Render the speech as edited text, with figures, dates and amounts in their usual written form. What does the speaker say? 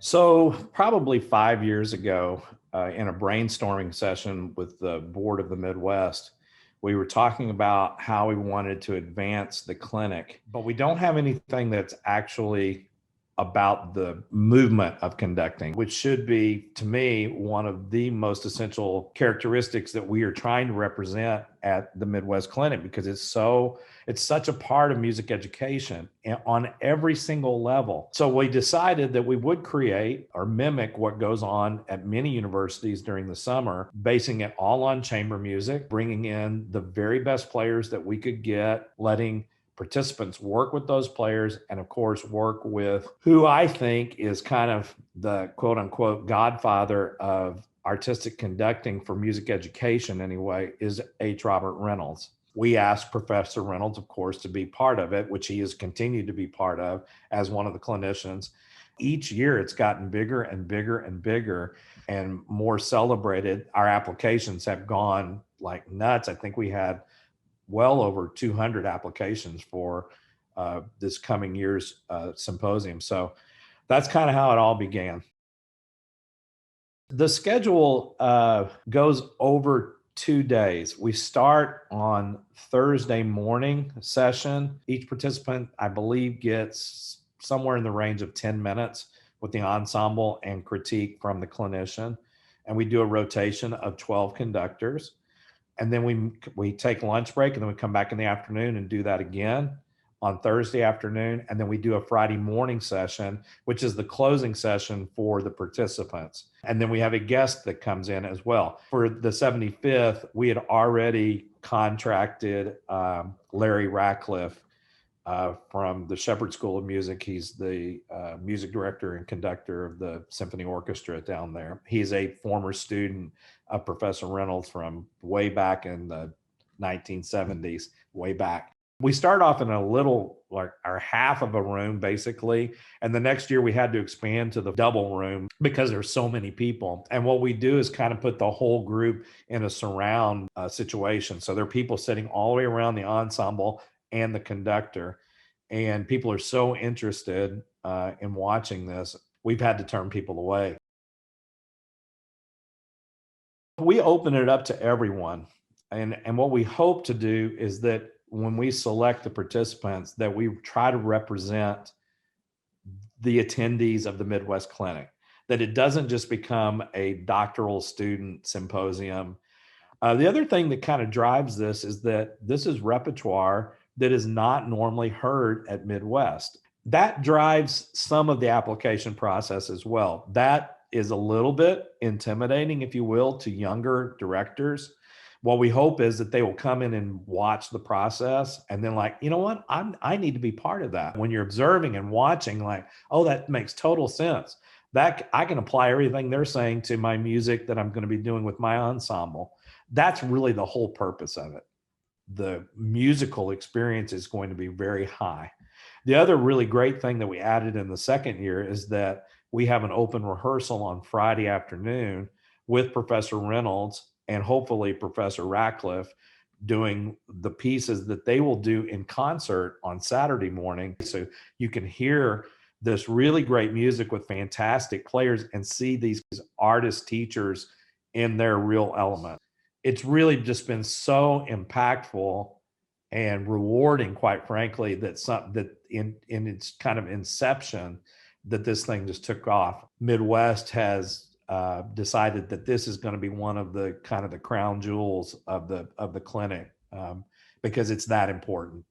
So, probably 5 years ago, in a brainstorming session with the board of the Midwest, we were talking about how we wanted to advance the clinic, but we don't have anything that's actually about the movement of conducting, which should be, to me, one of the most essential characteristics that we are trying to represent at the Midwest Clinic because it's such a part of music education on every single level. So we decided that we would create or mimic what goes on at many universities during the summer, basing it all on chamber music, bringing in the very best players that we could get, letting participants work with those players, and of course work with who I think is kind of the quote unquote godfather of artistic conducting for music education anyway, is H. Robert Reynolds. We asked Professor Reynolds, of course, to be part of it, which he has continued to be part of as one of the clinicians. Each year it's gotten bigger and bigger and bigger and more celebrated. Our applications have gone like nuts. I think we had well over 200 applications for this coming year's symposium. So that's kind of how it all began. The schedule goes over 2 days. We start on Thursday morning session. Each participant, I believe, gets somewhere in the range of 10 minutes with the ensemble and critique from the clinician. And we do a rotation of 12 conductors. And then we take lunch break, and then we come back in the afternoon and do that again on Thursday afternoon. And then we do a Friday morning session, which is the closing session for the participants. And then we have a guest that comes in as well. For the 75th, we had already contracted Larry Ratcliffe from the Shepherd School of Music. He's the music director and conductor of the symphony orchestra down there. He's a former student of Professor Reynolds from way back in the 1970s, way back. We start off in a little, like our half of a room, basically. And the next year we had to expand to the double room because there's so many people. And what we do is kind of put the whole group in a surround situation. So there are people sitting all the way around the ensemble and the conductor. And people are so interested in watching this, we've had to turn people away. We open it up to everyone. And what we hope to do is that when we select the participants, that we try to represent the attendees of the Midwest Clinic, that it doesn't just become a doctoral student symposium. The other thing that kind of drives this is that this is repertoire that is not normally heard at Midwest. That drives some of the application process as well. That is a little bit intimidating, if you will, to younger directors. What we hope is that they will come in and watch the process and then like, you know what, I need to be part of that. When you're observing and watching, like, oh, that makes total sense. That I can apply everything they're saying to my music that I'm going to be doing with my ensemble. That's really the whole purpose of it. The musical experience is going to be very high. The other really great thing that we added in the second year is that we have an open rehearsal on Friday afternoon with Professor Reynolds and hopefully Professor Ratcliffe doing the pieces that they will do in concert on Saturday morning. So you can hear this really great music with fantastic players and see these artist teachers in their real element. It's really just been so impactful and rewarding, quite frankly, that in its kind of inception, that this thing just took off. Midwest has decided that this is going to be one of the kind of the crown jewels of the clinic because it's that important.